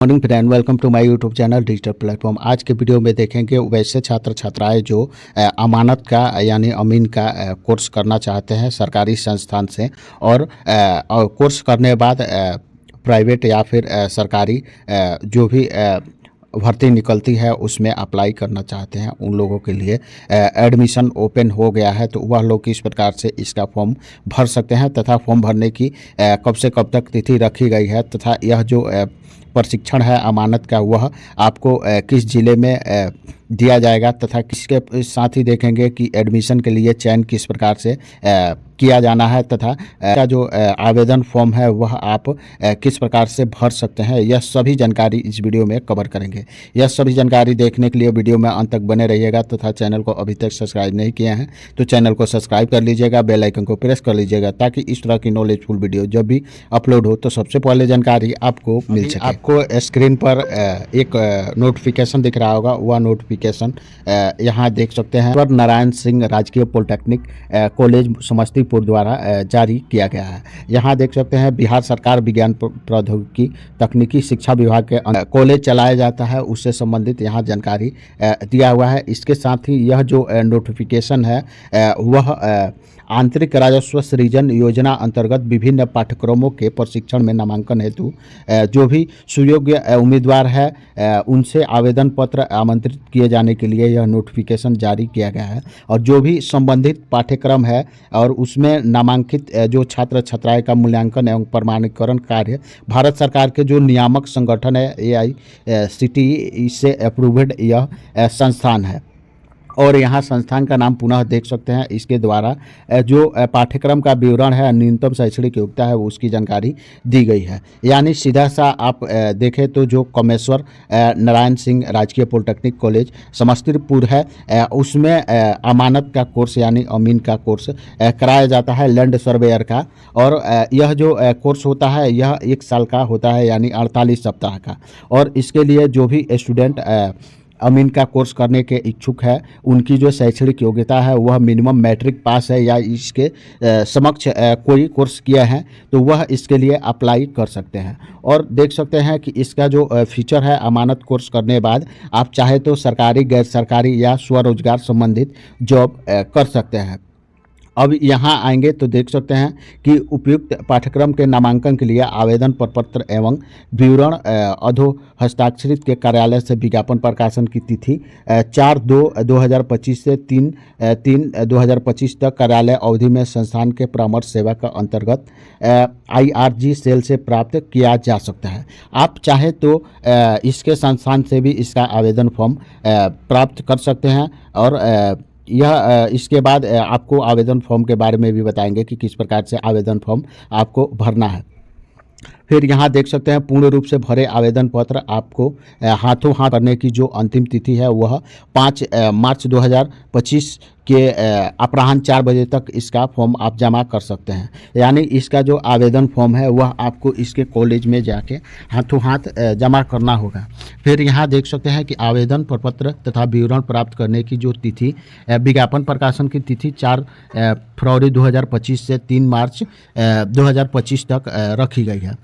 Morning friend, welcome to my YouTube channel digital platform. आज के video में देखेंगे वैसे छात्र छात्राएं जो अमानत का यानी अमीन का कोर्स करना चाहते हैं सरकारी संस्थान से और कोर्स करने के बाद प्राइवेट या फिर सरकारी जो भी भर्ती निकलती है उसमें अप्लाई करना चाहते हैं। उन लोगों के लिए एडमिशन ओपन हो गया है, तो वह लोग किस प्रकार से इसका फॉर्म भर सकते हैं तथा फॉर्म भरने की कब से कब तक तिथि रखी गई है तथा यह जो प्रशिक्षण है अमानत का वह आपको किस ज़िले में दिया जाएगा तथा किसके साथ ही देखेंगे कि एडमिशन के लिए चयन किस प्रकार से किया जाना है तथा का जो आवेदन फॉर्म है वह आप किस प्रकार से भर सकते हैं, यह सभी जानकारी इस वीडियो में कवर करेंगे। यह सभी जानकारी देखने के लिए वीडियो में अंत तक बने रहिएगा तथा चैनल को अभी तक सब्सक्राइब नहीं किया है तो चैनल को सब्सक्राइब कर लीजिएगा, बेल आइकन को प्रेस कर लीजिएगा ताकि इस तरह की नॉलेजफुल वीडियो जब भी अपलोड हो तो सबसे पहले जानकारी आपको मिल सके। आपको स्क्रीन पर एक नोटिफिकेशन दिख रहा होगा, वह नोटिफिकेशन यहाँ देख सकते हैं पर नारायण सिंह राजकीय पॉलिटेक्निक कॉलेज समस्तीपुर द्वारा जारी किया गया है। यहाँ देख सकते हैं बिहार सरकार विज्ञान प्रौद्योगिकी तकनीकी शिक्षा विभाग के कॉलेज चलाया जाता है, उससे संबंधित यहाँ जानकारी दिया हुआ है। इसके साथ ही यह जो नोटिफिकेशन है वह आंतरिक राजस्व सृजन योजना अंतर्गत विभिन्न पाठ्यक्रमों के प्रशिक्षण में नामांकन हेतु जो भी सुयोग्य उम्मीदवार है उनसे आवेदन पत्र आमंत्रित किए जाने के लिए यह नोटिफिकेशन जारी किया गया है। और जो भी संबंधित पाठ्यक्रम है और उसमें नामांकित जो छात्र छात्राएं का मूल्यांकन एवं प्रमाणीकरण कार्य भारत सरकार के जो नियामक संगठन है AICTE से अप्रूव्ड यह संस्थान है। और यहाँ संस्थान का नाम पुनः देख सकते हैं। इसके द्वारा जो पाठ्यक्रम का विवरण है, न्यूनतम शैक्षणिक योग्यता है उसकी जानकारी दी गई है। यानी सीधा सा आप देखें तो जो कमेश्वर नारायण सिंह राजकीय पॉलिटेक्निक कॉलेज समस्तीपुर है उसमें अमानत का कोर्स यानी अमीन का कोर्स कराया जाता है लैंड सर्वेयर का। और यह जो कोर्स होता है यह 1 साल का होता है यानी 48 सप्ताह का। और इसके लिए जो भी स्टूडेंट अमीन का कोर्स करने के इच्छुक है उनकी जो शैक्षणिक योग्यता है वह मिनिमम मैट्रिक पास है या इसके समक्ष कोई कोर्स किया है तो वह इसके लिए अप्लाई कर सकते हैं। और देख सकते हैं कि इसका जो फीचर है अमानत कोर्स करने के बाद आप चाहे तो सरकारी गैर सरकारी या स्वरोजगार संबंधित जॉब कर सकते हैं। अब यहाँ आएंगे तो देख सकते हैं कि उपयुक्त पाठ्यक्रम के नामांकन के लिए आवेदन प्रपत्र एवं विवरण अधो हस्ताक्षरित के कार्यालय से विज्ञापन प्रकाशन की तिथि 4/2/2025 से 3/3/2025 तक कार्यालय अवधि में संस्थान के परामर्श सेवा का अंतर्गत IRG सेल से प्राप्त किया जा सकता है। आप चाहे तो इसके संस्थान से भी इसका आवेदन फॉर्म प्राप्त कर सकते हैं। और यह इसके बाद आपको आवेदन फॉर्म के बारे में भी बताएंगे कि किस प्रकार से आवेदन फॉर्म आपको भरना है। फिर यहाँ देख सकते हैं पूर्ण रूप से भरे आवेदन पत्र आपको हाथों हाथ भरने की जो अंतिम तिथि है वह 5 मार्च 2025 के अपराह्न 4 बजे तक इसका फॉर्म आप जमा कर सकते हैं। यानी इसका जो आवेदन फॉर्म है वह आपको इसके कॉलेज में जाके हाथों हाथ जमा करना होगा। फिर यहाँ देख सकते हैं कि आवेदन प्रपत्र तथा विवरण प्राप्त करने की जो तिथि विज्ञापन प्रकाशन की तिथि 4 फरवरी 2025 से 3 मार्च 2025 तक रखी गई है।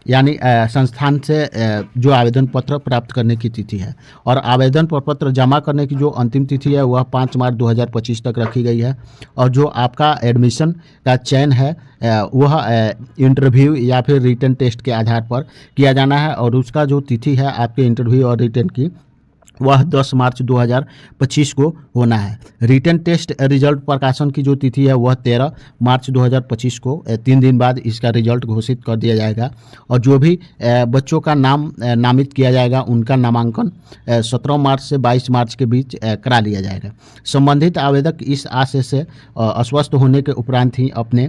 यानी संस्थान से जो आवेदन पत्र प्राप्त करने की तिथि है। और आवेदन प्रपत्र जमा करने की जो अंतिम तिथि है वह 5 मार्च 2025 तक रखी गई है। और जो आपका एडमिशन का चयन है वह इंटरव्यू या फिर रिटन टेस्ट के आधार पर किया जाना है। और उसका जो तिथि है आपके इंटरव्यू और रिटन की वह 10 मार्च 2025 को होना है। रिटन टेस्ट रिजल्ट प्रकाशन की जो तिथि है वह 13 मार्च 2025 को 3 दिन बाद इसका रिजल्ट घोषित कर दिया जाएगा। और जो भी बच्चों का नाम नामित किया जाएगा उनका नामांकन 17 मार्च से 22 मार्च के बीच करा लिया जाएगा। संबंधित आवेदक इस आशय से अस्वस्थ होने के उपरांत ही अपने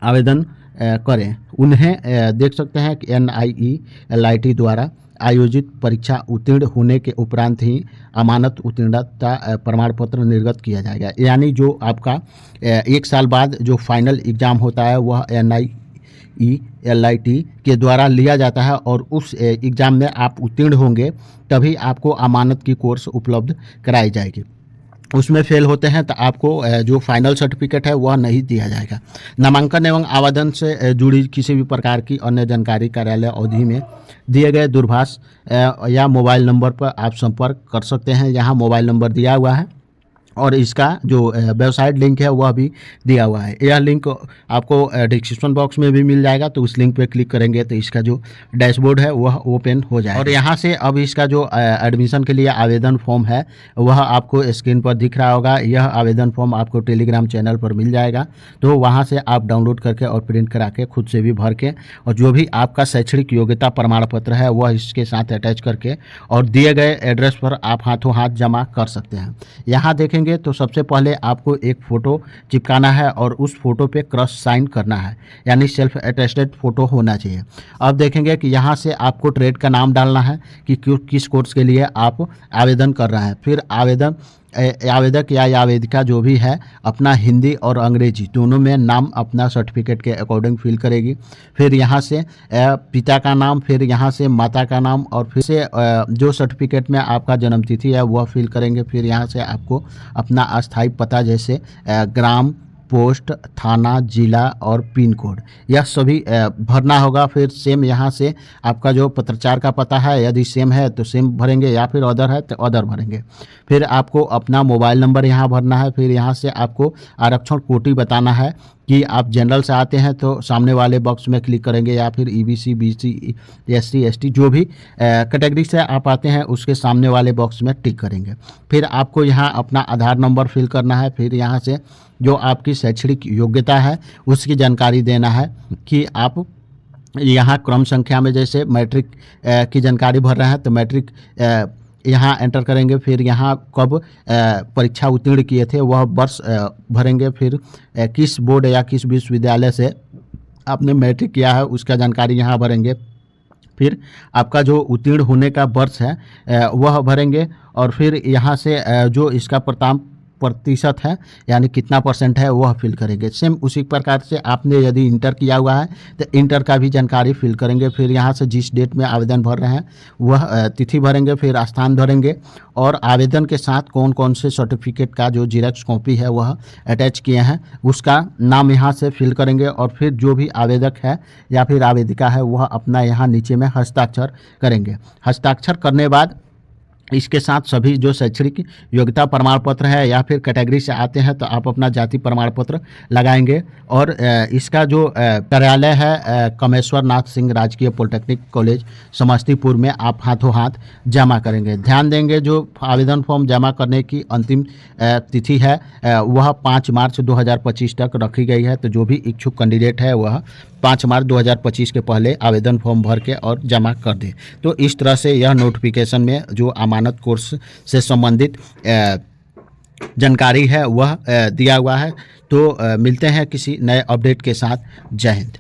आवेदन करें। उन्हें देख सकते हैं कि NIE-LIT द्वारा आयोजित परीक्षा उत्तीर्ण होने के उपरांत ही अमानत उत्तीर्णता प्रमाण पत्र निर्गत किया जाएगा। यानी जो आपका 1 साल बाद जो फाइनल एग्ज़ाम होता है वह NIE-LIT के द्वारा लिया जाता है और उस एग्ज़ाम में आप उत्तीर्ण होंगे तभी आपको अमानत की कोर्स उपलब्ध कराई जाएगी। उसमें फेल होते हैं तो आपको जो फाइनल सर्टिफिकेट है वह नहीं दिया जाएगा। नामांकन एवं आवेदन से जुड़ी किसी भी प्रकार की अन्य जानकारी कार्यालय अवधि में दिए गए दूरभाष या मोबाइल नंबर पर आप संपर्क कर सकते हैं। यहाँ मोबाइल नंबर दिया हुआ है और इसका जो वेबसाइट लिंक है वह भी दिया हुआ है। यह लिंक आपको डिस्क्रिप्शन बॉक्स में भी मिल जाएगा, तो उस लिंक पे क्लिक करेंगे तो इसका जो डैशबोर्ड है वह ओपन हो जाएगा। और यहाँ से अब इसका जो एडमिशन के लिए आवेदन फॉर्म है वह आपको स्क्रीन पर दिख रहा होगा। यह आवेदन फॉर्म आपको टेलीग्राम चैनल पर मिल जाएगा, तो वहाँ से आप डाउनलोड करके और प्रिंट करा के खुद से भी भर के, और जो भी आपका शैक्षणिक योग्यता प्रमाण पत्र है वह इसके साथ अटैच करके और दिए गए एड्रेस पर आप हाथों हाथ जमा कर सकते हैं। यहाँ देखेंगे तो सबसे पहले आपको एक फ़ोटो चिपकाना है और उस फोटो पे क्रॉस साइन करना है, यानी सेल्फ अटेस्टेड फ़ोटो होना चाहिए। अब देखेंगे कि यहाँ से आपको ट्रेड का नाम डालना है कि किस कोर्स के लिए आप आवेदन कर रहे हैं। फिर आवेदक या आवेदिका जो भी है अपना हिंदी और अंग्रेजी दोनों में नाम अपना सर्टिफिकेट के अकॉर्डिंग फिल करेगी। फिर यहाँ से पिता का नाम, फिर यहाँ से माता का नाम, और फिर से जो सर्टिफिकेट में आपका जन्मतिथि है वह फिल करेंगे। फिर यहाँ से आपको अपना अस्थायी पता जैसे ग्राम, पोस्ट, थाना, जिला और पिन कोड यह सभी भरना होगा। फिर सेम यहाँ से आपका जो पत्राचार का पता है यदि सेम है तो सेम भरेंगे, या फिर अदर है तो अदर भरेंगे। फिर आपको अपना मोबाइल नंबर यहाँ भरना है। फिर यहाँ से आपको आरक्षण कोटि बताना है कि आप जनरल से आते हैं तो सामने वाले बॉक्स में क्लिक करेंगे, या फिर ईबीसी, बीसी, एससी, एसटी जो भी कैटेगरी से आप आते हैं उसके सामने वाले बॉक्स में टिक करेंगे। फिर आपको यहाँ अपना आधार नंबर फिल करना है। फिर यहाँ से जो आपकी शैक्षणिक योग्यता है उसकी जानकारी देना है कि आप यहाँ क्रम संख्या में जैसे मैट्रिक की जानकारी भर रहे हैं तो मैट्रिक यहाँ एंटर करेंगे। फिर यहाँ कब परीक्षा उत्तीर्ण किए थे वह वर्ष भरेंगे। फिर किस बोर्ड या किस विश्वविद्यालय से आपने मैट्रिक किया है उसका जानकारी यहाँ भरेंगे। फिर आपका जो उत्तीर्ण होने का वर्ष है वह भरेंगे, और फिर यहाँ से जो इसका प्रतिशत है यानी कितना परसेंट है वह फिल करेंगे। सेम उसी प्रकार से आपने यदि इंटर किया हुआ है तो इंटर का भी जानकारी फिल करेंगे। फिर यहाँ से जिस डेट में आवेदन भर रहे हैं वह तिथि भरेंगे, फिर स्थान भरेंगे, और आवेदन के साथ कौन कौन से सर्टिफिकेट का जो जीरोक्स कॉपी है वह अटैच किए हैं उसका नाम यहाँ से फिल करेंगे। और फिर जो भी आवेदक है या फिर आवेदिका है वह अपना यहाँ नीचे में हस्ताक्षर करेंगे। हस्ताक्षर करने बाद इसके साथ सभी जो शैक्षणिक योग्यता प्रमाण पत्र है या फिर कैटेगरी से आते हैं तो आप अपना जाति प्रमाण पत्र लगाएंगे। और इसका जो कार्यालय है कमेश्वर नाथ सिंह राजकीय पॉलिटेक्निक कॉलेज समस्तीपुर में आप हाथों हाथ जमा करेंगे। ध्यान देंगे जो आवेदन फॉर्म जमा करने की अंतिम तिथि है वह 5 मार्च 2025 तक रखी गई है। तो जो भी इच्छुक कैंडिडेट है वह 5 मार्च 2025 के पहले आवेदन फॉर्म भर के और जमा कर दे। तो इस तरह से यह नोटिफिकेशन में जो अमानत कोर्स से संबंधित जानकारी है वह दिया हुआ है। तो मिलते हैं किसी नए अपडेट के साथ। जय हिंद।